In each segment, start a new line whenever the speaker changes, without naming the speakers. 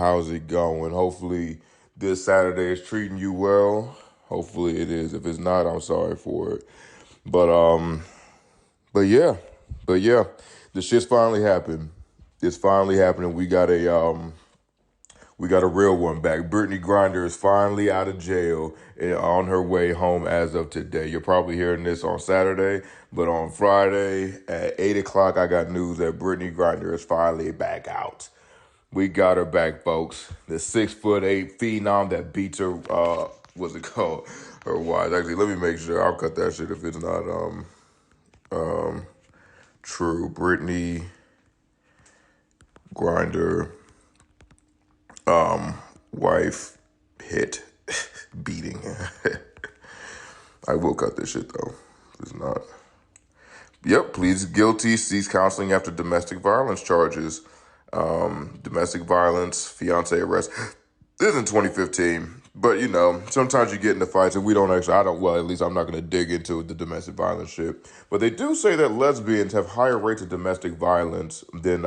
How's it going? Hopefully this Saturday is treating you well. Hopefully it is. If it's not, I'm sorry for it. But but yeah, but yeah, the shit's finally happened. It's finally happening. We got a real one back. Brittney Grinder is finally out of jail and on her way home as of today. You're probably hearing this on Saturday, but on Friday at 8 o'clock, I got news that Brittney Grinder is finally back out. We got her back, folks. The 6'8" phenom that beats her, what's it called? Her wife. Actually, let me make sure. I'll cut that shit if it's not true. Brittney Grinder, wife hit beating. I will cut this shit though. It's not. Yep, pleads guilty, seeks counseling after domestic violence charges. Domestic violence, fiance arrest. This is in 2015. But, sometimes you get into fights and at least I'm not going to dig into the domestic violence shit. But they do say that lesbians have higher rates of domestic violence than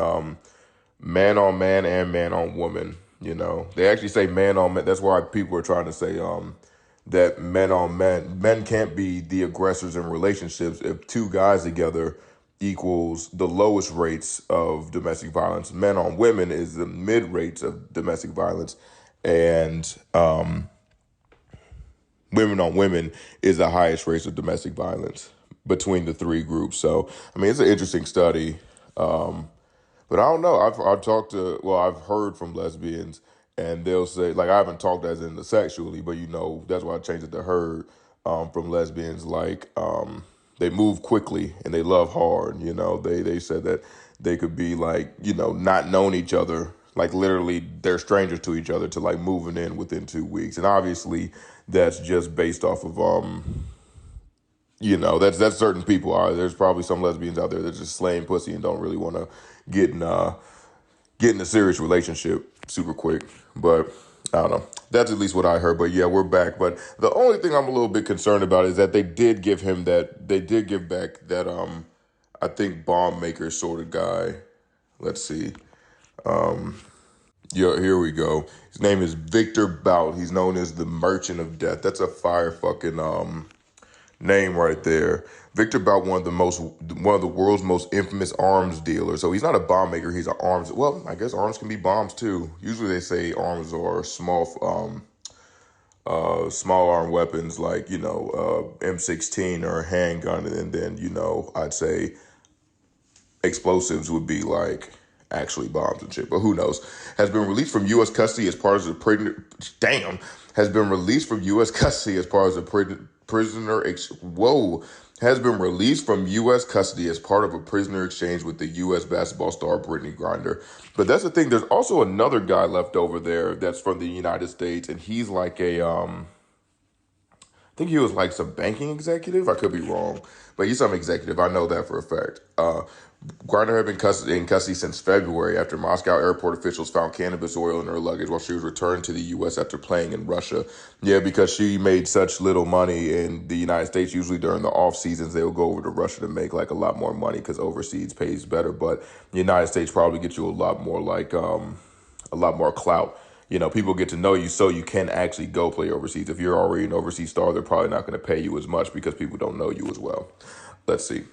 man on man and man on woman. They actually say man on man. That's why people are trying to say that men on men can't be the aggressors in relationships if two guys together equals the lowest rates of domestic violence. Men on women is the mid rates of domestic violence, and women on women is the highest rates of domestic violence between the three groups. So, it's an interesting study. But I don't know. I've heard from lesbians, and they'll say, like, I haven't talked as in the sexually, but that's why I changed it to heard, from lesbians, like, they move quickly and they love hard. They said that they could be like, not knowing each other, like literally they're strangers to each other, to like moving in within 2 weeks. And obviously that's just based off of, that's certain people are. There's probably some lesbians out there that just slaying pussy and don't really want to get in a serious relationship super quick. But I don't know. That's at least what I heard. But yeah, we're back. But the only thing I'm a little bit concerned about is that they did give back that I think bomb maker sort of guy. Let's see. Yeah, here we go. His name is Victor Bout. He's known as the Merchant of Death. That's a fire fucking name right there. Victor Bout, one of the world's most infamous arms dealers. So he's not a bomb maker. He's an arms. Well, I guess arms can be bombs too. Usually they say arms are small arm weapons like M16 or a handgun, and then I'd say explosives would be like actually bombs and shit. But who knows? Has been released from U.S. custody as part of the has been released from U.S. custody as part of the has been released from U.S. custody as part of a prisoner exchange with the U.S. basketball star Brittney Grinder. But that's the thing. There's also another guy left over there that's from the United States, and he's like I think he was like some banking executive. I could be wrong, but he's some executive. I know that for a fact. Grinder had been in custody since February after Moscow airport officials found cannabis oil in her luggage while she was returning to the U.S. after playing in Russia. Yeah, because she made such little money in the United States. Usually during the off seasons, they'll go over to Russia to make like a lot more money because overseas pays better. But the United States probably gets you a lot more a lot more clout. People get to know you, so you can actually go play overseas. If you're already an overseas star, they're probably not going to pay you as much because people don't know you as well. Let's see.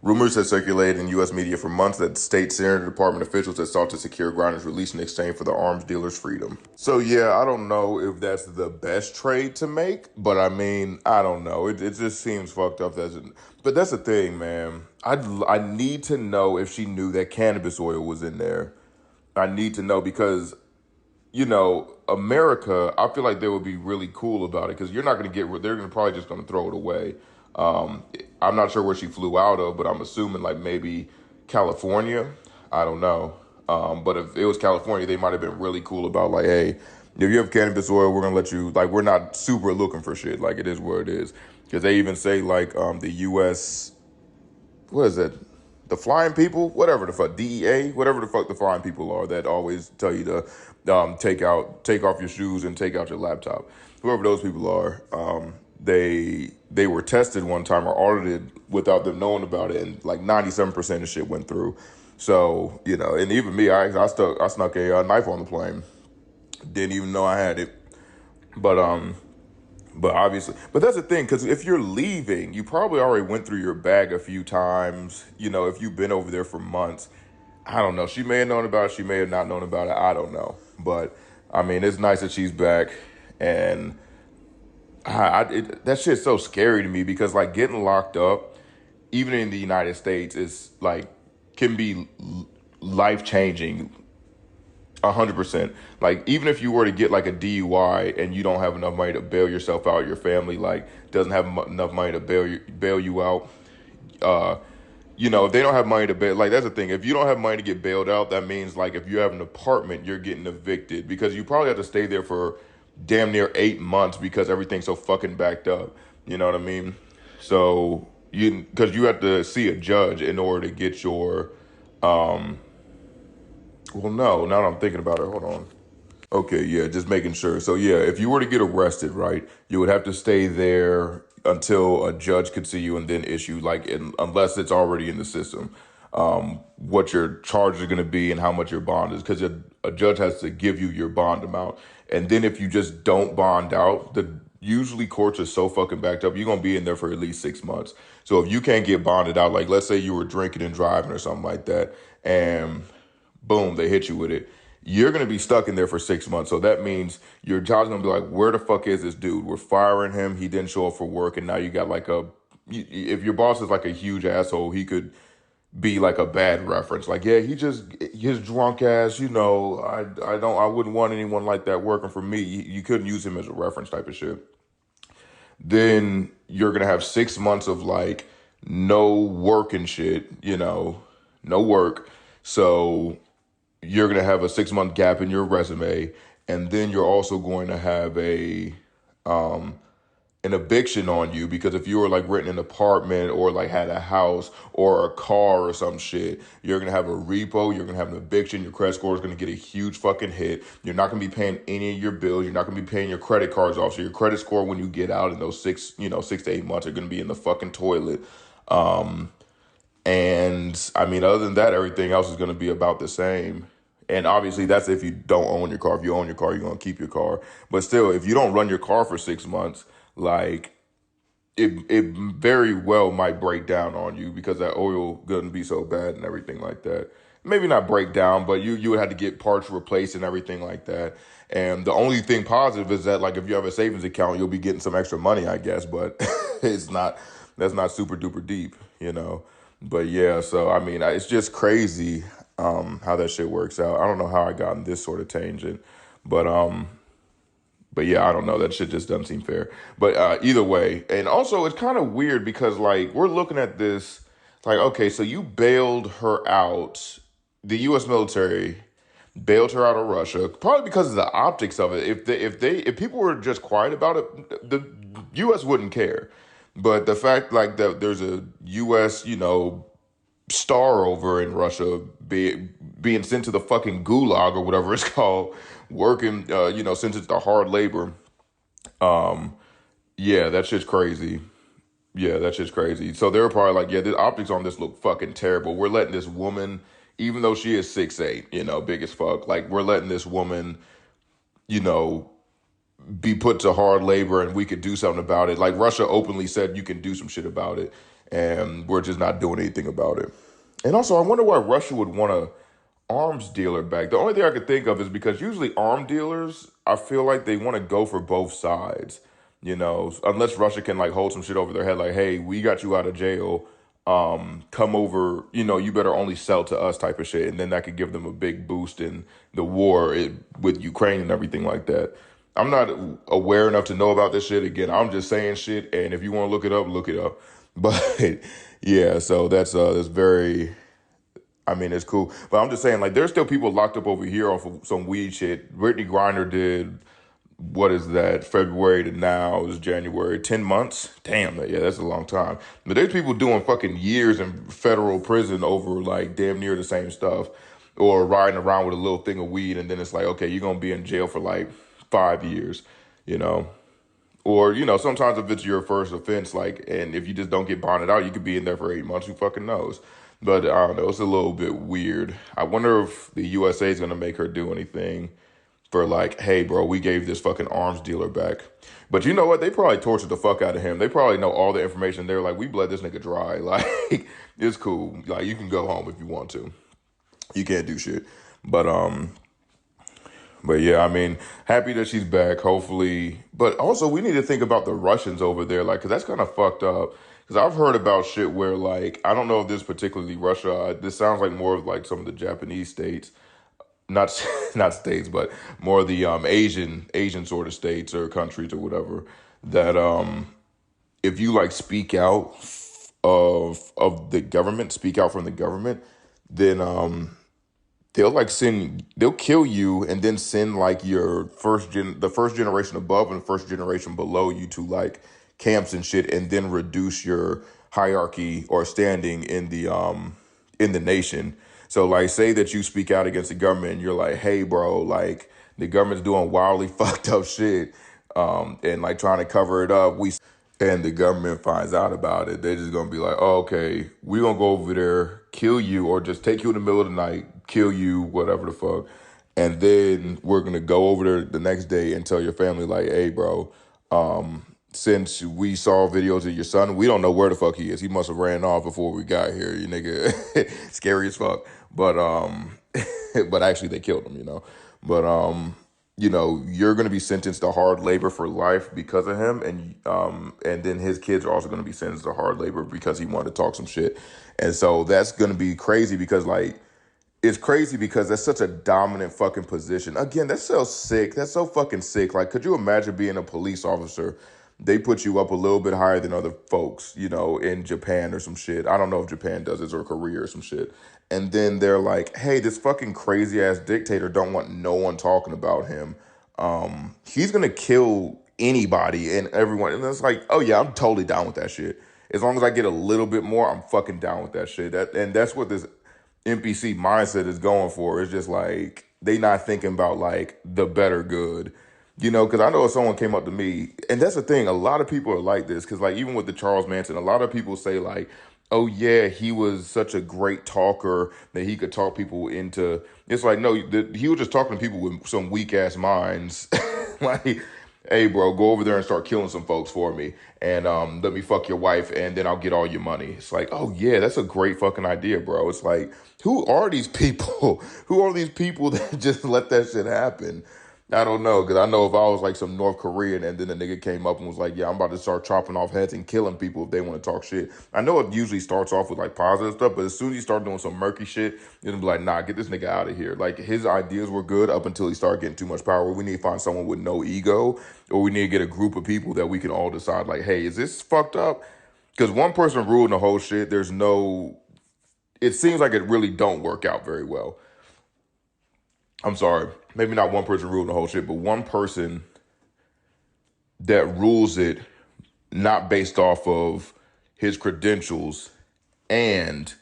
Rumors have circulated in U.S. media for months that state Senator Department officials had sought to secure Grinder's release in exchange for the arms dealer's freedom. So, yeah, I don't know if that's the best trade to make, but I don't know. It just seems fucked up. But that's the thing, man. I need to know if she knew that cannabis oil was in there. I need to know because, America, I feel like they would be really cool about it because they're probably just going to throw it away. I'm not sure where she flew out of, but I'm assuming like maybe California. I don't know. But if it was California, they might have been really cool about like, hey, if you have cannabis oil, we're going to let you, like, we're not super looking for shit. Like, it is what it is. Because they even say like the U.S., what is it? The flying people, whatever the fuck, DEA, whatever the fuck the flying people are that always tell you to take off your shoes and take out your laptop. Whoever those people are, they were tested one time or audited without them knowing about it, and like 97% of shit went through. So, and even me, I snuck a knife on the plane. Didn't even know I had it. But obviously, but that's the thing, because if you're leaving, you probably already went through your bag a few times. If you've been over there for months, I don't know. She may have known about it. She may have not known about it. I don't know. But I mean, it's nice that she's back, and that shit's so scary to me because like getting locked up, even in the United States, is like can be life changing. 100%. Like even if you were to get like a DUI and you don't have enough money to bail yourself out, your family like doesn't have enough money to bail you out. Uh, if they don't have money to bail, like that's the thing. If you don't have money to get bailed out, that means like if you have an apartment, you're getting evicted because you probably have to stay there for damn near 8 months because everything's so fucking backed up. You know what I mean? So because you have to see a judge in order to get your well, no, now that I'm thinking about it, hold on. Okay, yeah, just making sure. So, yeah, if you were to get arrested, right, you would have to stay there until a judge could see you and then issue, like, unless it's already in the system, what your charges are going to be and how much your bond is, because a judge has to give you your bond amount. And then if you just don't bond out, usually courts are so fucking backed up, you're going to be in there for at least 6 months. So if you can't get bonded out, like, let's say you were drinking and driving or something like that, and boom, they hit you with it. You're going to be stuck in there for 6 months. So that means your job's going to be like, where the fuck is this dude? We're firing him. He didn't show up for work. And now you got like if your boss is like a huge asshole, he could be like a bad reference. Like, yeah, his drunk ass, I wouldn't want anyone like that working for me. You couldn't use him as a reference type of shit. Then you're going to have 6 months of like no work and shit, no work. So you're going to have a 6 month gap in your resume, and then you're also going to have an eviction on you because if you were like renting an apartment or like had a house or a car or some shit, you're going to have a repo, you're going to have an eviction, your credit score is going to get a huge fucking hit. You're not going to be paying any of your bills. You're not going to be paying your credit cards off. So your credit score when you get out in those 6 to 8 months are going to be in the fucking toilet. And I mean, other than that, everything else is going to be about the same. And obviously, that's if you don't own your car. If you own your car, you're going to keep your car. But still, if you don't run your car for 6 months, like it very well might break down on you because that oil gonna be so bad and everything like that. Maybe not break down, but you would have to get parts replaced and everything like that. And the only thing positive is that like if you have a savings account, you'll be getting some extra money, I guess. But that's not super duper deep. But yeah, so I mean, it's just crazy how that shit works out. I don't know how I got in this sort of tangent, but yeah, I don't know. That shit just doesn't seem fair. But either way, and also it's kind of weird because like we're looking at this, like okay, so you bailed her out. The U.S. military bailed her out of Russia, probably because of the optics of it. If people were just quiet about it, the U.S. wouldn't care. But the fact like that there's a U.S. star over in Russia being sent to the fucking gulag or whatever it's called, working, sentenced to hard labor. Yeah, that shit's crazy. Yeah, that shit's crazy. So they were probably like, yeah, the optics on this look fucking terrible. We're letting this woman, even though she is 6'8", big as fuck, like we're letting this woman, you know, be put to hard labor and we could do something about it. Like Russia openly said you can do some shit about it, and we're just not doing anything about it. And also, I wonder why Russia would want a arms dealer back. The only thing I could think of is because usually arm dealers, I feel like they want to go for both sides, unless Russia can like hold some shit over their head, like, hey, we got you out of jail. Come over, you better only sell to us type of shit. And then that could give them a big boost in the war with Ukraine and everything like that. I'm not aware enough to know about this shit. Again, I'm just saying shit. And if you want to look it up, look it up. But yeah, so that's very, I mean, it's cool. But I'm just saying, like, there's still people locked up over here off of some weed shit. Brittney Grinder did, what is that, February to now is January, 10 months? Damn, yeah, that's a long time. But there's people doing fucking years in federal prison over, like, damn near the same stuff. Or riding around with a little thing of weed, and then it's like, okay, you're going to be in jail for, like, 5 years, Or, sometimes if it's your first offense, like, and if you just don't get bonded out, you could be in there for 8 months. Who fucking knows? But I don't know, it's a little bit weird. I wonder if the USA is gonna make her do anything for like, hey, bro, we gave this fucking arms dealer back. But you know what? They probably tortured the fuck out of him. They probably know all the information. They're like, we bled this nigga dry. Like, it's cool. Like, you can go home if you want to. You can't do shit. But but yeah, I mean, happy that she's back. Hopefully, but also we need to think about the Russians over there, like, cause that's kind of fucked up. Cause I've heard about shit where, like, I don't know if this particularly Russia. This sounds like more of like some of the Japanese states, not not states, but more of the Asian sort of states or countries or whatever. That if you like speak out of the government, speak out from the government, then they'll kill you and then send like the first generation above and the first generation below you to like camps and shit, and then reduce your hierarchy or standing in the nation. So like, say that you speak out against the government and you're like, hey bro, like the government's doing wildly fucked up shit, and like trying to cover it up, and the government finds out about it, they're just gonna be like, oh, okay, we're gonna go over there, kill you, or just take you in the middle of the night, kill you, whatever the fuck. And then we're gonna go over there the next day and tell your family, like, hey, bro, since we saw videos of your son, we don't know where the fuck he is. He must have ran off before we got here, you nigga. Scary as fuck. But but actually they killed him, you know. But you know, you're going to be sentenced to hard labor for life because of him, and then his kids are also going to be sentenced to hard labor because he wanted to talk some shit. And so that's going to be crazy because like, it's crazy because that's such a dominant fucking position. Again, that's so sick. That's so fucking sick. Like, could you imagine being a police officer? They put you up a little bit higher than other folks, you know, in Japan or some shit. I don't know if Japan does this or Korea or some shit. And then they're like, hey, this fucking crazy ass dictator don't want no one talking about him. He's gonna kill anybody and everyone. And it's like, oh yeah, I'm totally down with that shit. As long as I get a little bit more, I'm fucking down with that shit. And that's what this NPC mindset is going for. It's just like they not thinking about like the better good, you know. Because I know if someone came up to me, and that's the thing, a lot of people are like this. Because like even with the Charles Manson, a lot of people say like, oh yeah, he was such a great talker that he could talk people into. It's like, no, he was just talking to people with some weak ass minds. Like, hey bro, go over there and start killing some folks for me, and let me fuck your wife, and then I'll get all your money. It's like, oh yeah, that's a great fucking idea, bro. It's like, who are these people? Who are these people that just let that shit happen? I don't know, because I know if I was like some North Korean and then the nigga came up and was like, yeah, I'm about to start chopping off heads and killing people if they want to talk shit. I know it usually starts off with like positive stuff, but as soon as you start doing some murky shit, you're gonna be like, nah, get this nigga out of here. Like, his ideas were good up until he started getting too much power. We need to find someone with no ego, or we need to get a group of people that we can all decide, like, hey, is this fucked up? Because one person ruling the whole shit, it seems like it really don't work out very well. I'm sorry, maybe not one person ruling the whole shit, but one person that rules it not based off of his credentials and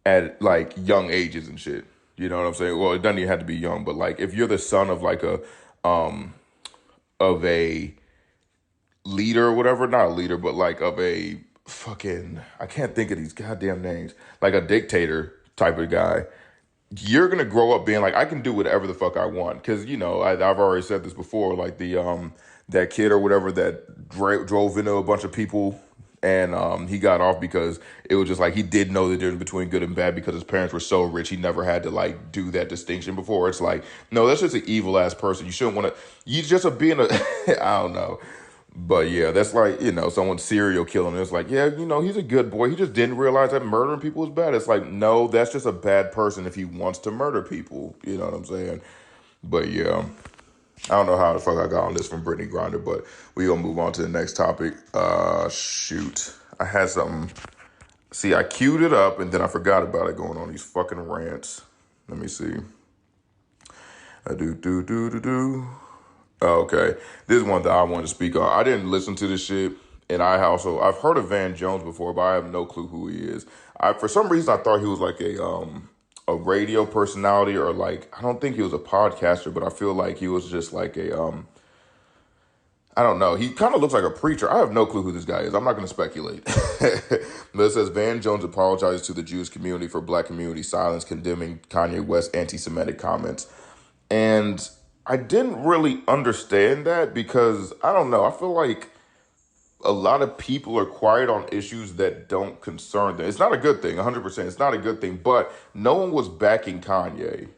at like young ages and shit. You know what I'm saying? Well, it doesn't even have to be young, but like if you're the son of like of a leader or whatever, not a leader, but like of a fucking, I can't think of these goddamn names, like a dictator type of guy, you're gonna grow up being like, I can do whatever the fuck I want. Because you know, I've already said this before. Like that kid or whatever that drove into a bunch of people, and he got off because it was just like he did know the difference between good and bad because his parents were so rich. He never had to like do that distinction before. It's like, no, that's just an evil ass person. You shouldn't want to. You just are being a I don't know. But yeah, that's like, you know, someone serial killing. It's like, yeah, you know, he's a good boy. He just didn't realize that murdering people is bad. It's like, no, that's just a bad person if he wants to murder people. You know what I'm saying? But yeah, I don't know how the fuck I got on this from Brittney Grinder, but we gonna move on to the next topic. Shoot. I had something. See, I queued it up and then I forgot about it going on these fucking rants. Let me see. Do. Oh, okay. This is one that I wanted to speak on. I didn't listen to this shit, and I've heard of Van Jones before, but I have no clue who he is. For some reason I thought he was like a radio personality, or like, I don't think he was a podcaster, but I feel like he was just like I don't know. He kind of looks like a preacher. I have no clue who this guy is. I'm not going to speculate. But it says Van Jones apologizes to the Jewish community for Black community silence, condemning Kanye West's anti-Semitic comments. And I didn't really understand that because I don't know. I feel like a lot of people are quiet on issues that don't concern them. It's not a good thing, 100%. It's not a good thing. But no one was backing Kanye.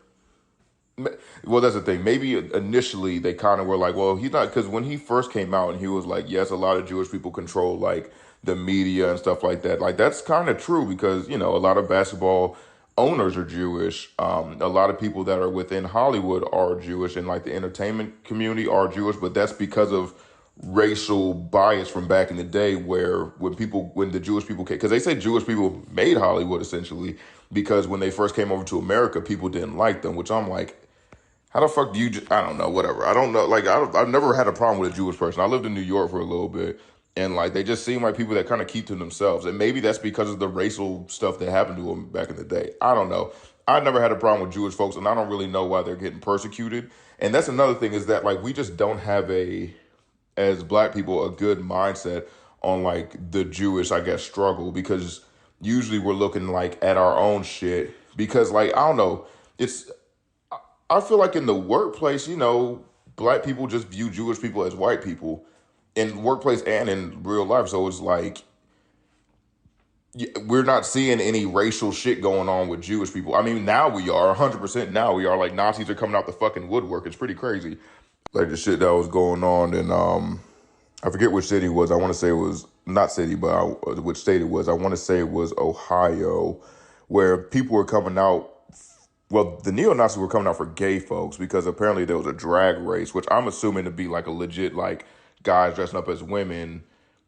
Well, that's the thing. Maybe initially they kind of were like, well, he's not, because when he first came out and he was like, yes, a lot of Jewish people control like the media and stuff like that. Like that's kind of true because, you know, a lot of basketball owners are Jewish. A lot of people that are within Hollywood are Jewish and like the entertainment community are Jewish, but that's because of racial bias from back in the day where when the Jewish people came, because they say Jewish people made Hollywood essentially because when they first came over to America, people didn't like them, which I'm like, how the fuck do you? I don't know. Whatever. I don't know. Like I've never had a problem with a Jewish person. I lived in New York for a little bit, and like they just seem like people that kind of keep to themselves. And maybe that's because of the racial stuff that happened to them back in the day. I don't know. I never had a problem with Jewish folks, and I don't really know why they're getting persecuted. And that's another thing is that like we just don't have as Black people a good mindset on like the Jewish, I guess, struggle because usually we're looking like at our own shit because like I don't know. I feel like in the workplace, you know, Black people just view Jewish people as white people in workplace and in real life. So it's like we're not seeing any racial shit going on with Jewish people. I mean, now we are 100%. Now we are like Nazis are coming out the fucking woodwork. It's pretty crazy. Like the shit that was going on in I forget which city it was. I want to say it was not city, but which state it was. I want to say it was Ohio, where people were coming out. Well, the neo-Nazis were coming out for gay folks because apparently there was a drag race, which I'm assuming to be like a legit, like, guys dressing up as women,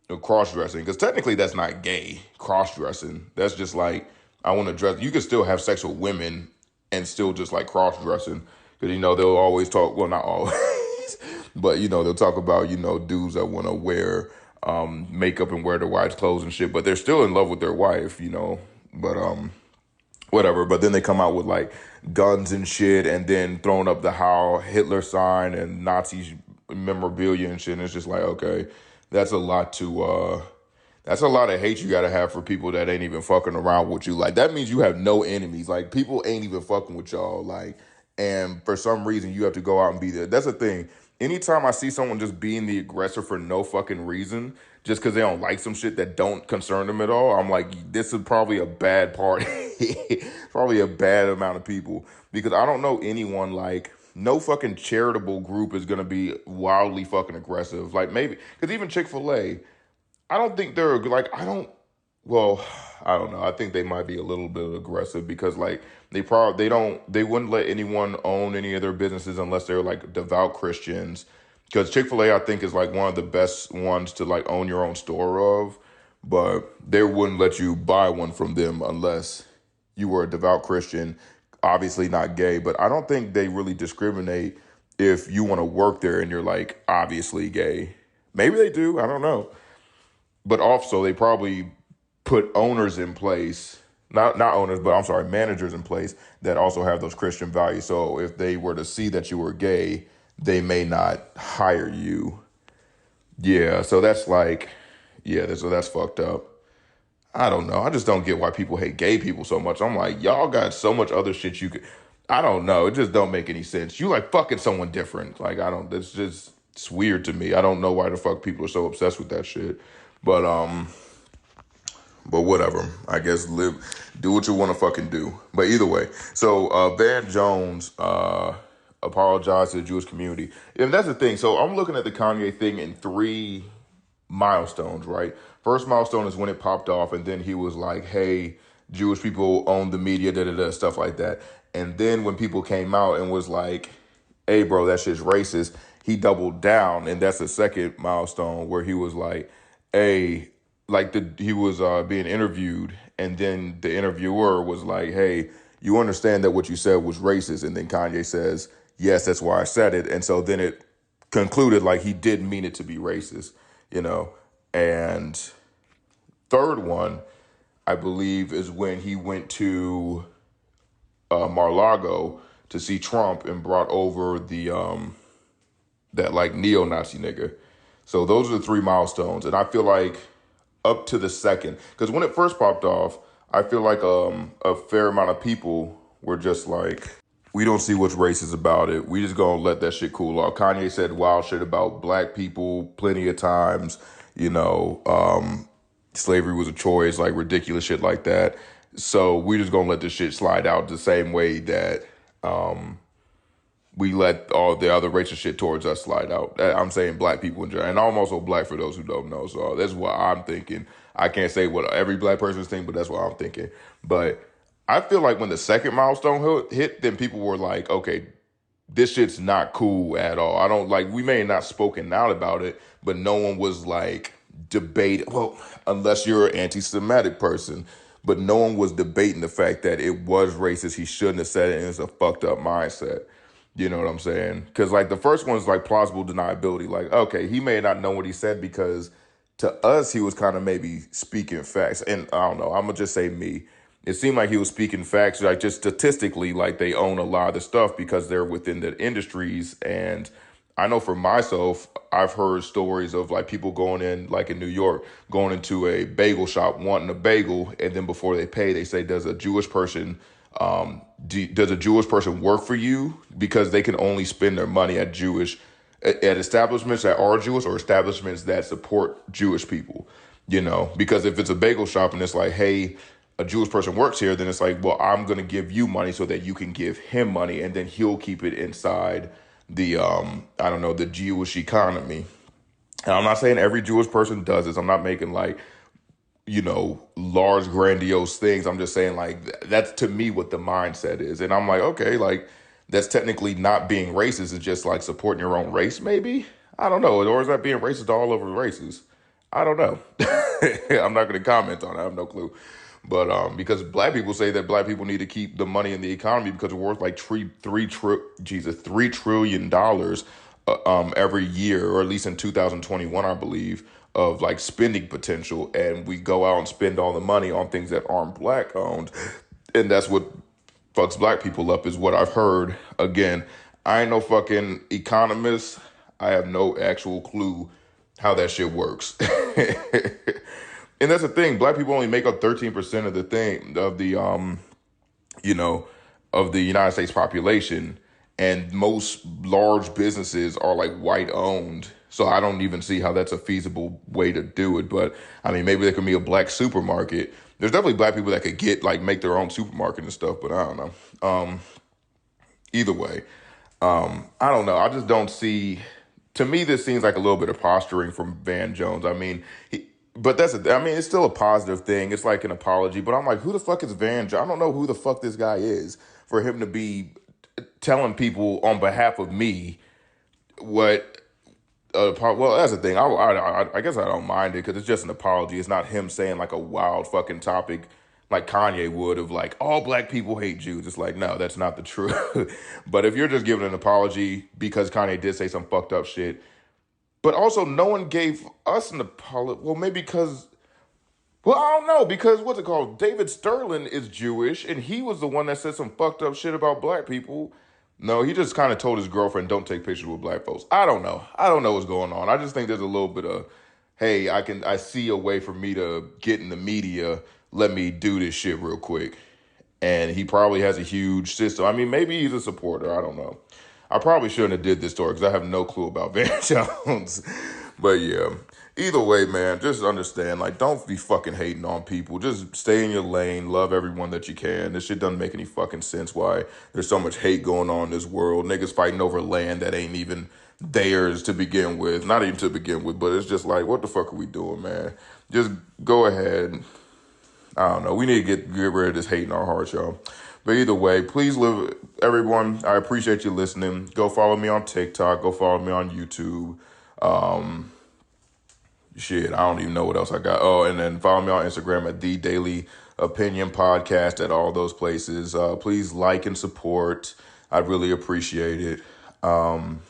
cross-dressing. Because technically that's not gay, cross-dressing. That's just like, I want to dress. You can still have sex with women and still just like cross-dressing. Because, you know, they'll always talk, well, not always, but, you know, they'll talk about, you know, dudes that want to wear makeup and wear their wife's clothes and shit. But they're still in love with their wife, you know. But, whatever. But then they come out with like guns and shit and then throwing up the Heil Hitler sign and Nazi memorabilia and shit. And it's just like, okay, that's a lot of hate you got to have for people that ain't even fucking around with you. Like that means you have no enemies. Like people ain't even fucking with y'all. Like, and for some reason you have to go out and be there. That's the thing. Anytime I see someone just being the aggressor for no fucking reason, just because they don't like some shit that don't concern them at all, I'm like, this is probably a bad party. Probably a bad amount of people. Because I don't know anyone, like, no fucking charitable group is going to be wildly fucking aggressive. Like, maybe, because even Chick-fil-A, I don't think they're, like, well, I don't know. I think they might be a little bit aggressive because, like, they wouldn't let anyone own any of their businesses unless they're, like, devout Christians. Because Chick-fil-A, I think, is like one of the best ones to like own your own store of, but they wouldn't let you buy one from them unless you were a devout Christian, obviously not gay. But I don't think they really discriminate if you want to work there and you're like obviously gay. Maybe they do, I don't know. But also they probably put owners in place, not owners, but I'm sorry, managers in place that also have those Christian values. So if they were to see that you were gay, they may not hire you. Yeah, so that's like, yeah, so that's fucked up. I don't know. I just don't get why people hate gay people so much. I'm like, y'all got so much other shit you could. I don't know. It just don't make any sense. You like fucking someone different. Like it's weird to me. I don't know why the fuck people are so obsessed with that shit. But whatever. I guess do what you want to fucking do. But either way, so Van Jones apologized to the Jewish community. And that's the thing. So I'm looking at the Kanye thing in 3 milestones, right? First milestone is when it popped off, and then he was like, hey, Jewish people own the media, stuff like that. And then when people came out and was like, hey, bro, that shit's racist, he doubled down. And that's the second milestone where he was like, hey, like he was being interviewed, and then the interviewer was like, hey, you understand that what you said was racist? And then Kanye says, yes, that's why I said it. And so then it concluded like he didn't mean it to be racist, you know. And third one, I believe, is when he went to Mar-a-Lago to see Trump and brought over the that like neo-Nazi nigga. So those are the 3 milestones. And I feel like up to the second, because when it first popped off, I feel like a fair amount of people were just like, we don't see what's racist about it. We just gonna let that shit cool off. Kanye said wild shit about black people plenty of times. You know, slavery was a choice, like ridiculous shit like that. So we just gonna let this shit slide out the same way that we let all the other racist shit towards us slide out. I'm saying black people in general, and I'm also black for those who don't know. So that's what I'm thinking. I can't say what every black person's thinking, but that's what I'm thinking. But I feel like when the second milestone hit, then people were like, okay, this shit's not cool at all. I don't like, we may have not spoken out about it, but no one was like debating, well, unless you're an anti-Semitic person, but no one was debating the fact that it was racist. He shouldn't have said it, and it's a fucked up mindset. You know what I'm saying? Because like the first one's like plausible deniability. Like, okay, he may not know what he said because to us, he was kind of maybe speaking facts. And I don't know, I'm going to just say me. It seemed like he was speaking facts, like just statistically, like they own a lot of the stuff because they're within the industries. And I know for myself, I've heard stories of like people going in, like in New York, going into a bagel shop, wanting a bagel. And then before they pay, they say, does a Jewish person work for you? Because they can only spend their money at establishments that are Jewish or establishments that support Jewish people, you know, because if it's a bagel shop and it's like, hey, a Jewish person works here, then it's like, well, I'm going to give you money so that you can give him money, and then he'll keep it inside the, I don't know, the Jewish economy. And I'm not saying every Jewish person does this. I'm not making like, you know, large, grandiose things. I'm just saying like, that's to me what the mindset is. And I'm like, okay, like that's technically not being racist. It's just like supporting your own race, maybe. I don't know. Or is that being racist all over races? I don't know. I'm not going to comment on it. I have no clue. But because black people say that black people need to keep the money in the economy because it's worth like $3 trillion every year, or at least in 2021, I believe, of like spending potential. And we go out and spend all the money on things that aren't black owned. And that's what fucks black people up, is what I've heard. Again, I ain't no fucking economist. I have no actual clue how that shit works. And that's the thing. Black people only make up 13% of the United States population. And most large businesses are like white owned. So I don't even see how that's a feasible way to do it. But I mean, maybe there could be a black supermarket. There's definitely black people that could make their own supermarket and stuff, but I don't know. Either way, I don't know. I just don't see, to me, this seems like a little bit of posturing from Van Jones. I mean, it's still a positive thing. It's like an apology, but I'm like, who the fuck is Van Jones? I don't know who the fuck this guy is for him to be telling people on behalf of me what. Well, that's the thing. I guess I don't mind it because it's just an apology. It's not him saying like a wild fucking topic like Kanye would of like, all black people hate Jews. It's like, no, that's not the truth. But if you're just giving an apology because Kanye did say some fucked up shit, but also no one gave us an apology. Well, maybe because, well, I don't know, because what's it called? David Sterling is Jewish, and he was the one that said some fucked up shit about black people. No, he just kind of told his girlfriend, don't take pictures with black folks. I don't know. I don't know what's going on. I just think there's a little bit of, hey, I see a way for me to get in the media. Let me do this shit real quick. And he probably has a huge system. I mean, maybe he's a supporter. I don't know. I probably shouldn't have did this story because I have no clue about Van Jones. But yeah, either way, man, just understand, like, don't be fucking hating on people. Just stay in your lane. Love everyone that you can. This shit doesn't make any fucking sense why there's so much hate going on in this world. Niggas fighting over land that ain't even theirs to begin with. Not even to begin with, but it's just like, what the fuck are we doing, man? Just go ahead. I don't know. We need to get rid of this hate in our hearts, y'all. But either way, please live, everyone. I appreciate you listening. Go follow me on TikTok. Go follow me on YouTube. Shit, I don't even know what else I got. Oh, and then follow me on Instagram at The Daily Opinion Podcast at all those places. Please like and support. I'd really appreciate it. And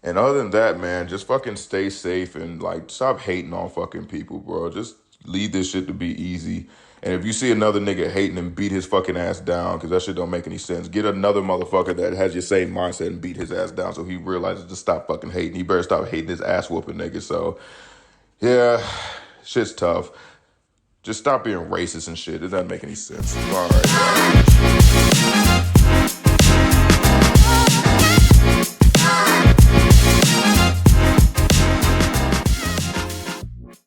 other than that, man, just fucking stay safe and like stop hating on fucking people, bro. Just leave this shit to be easy. And if you see another nigga hating him, beat his fucking ass down, because that shit don't make any sense. Get another motherfucker that has your same mindset and beat his ass down so he realizes to stop fucking hating. He better stop hating his ass whooping nigga. So, yeah, shit's tough. Just stop being racist and shit. It doesn't make any sense. All right, bro.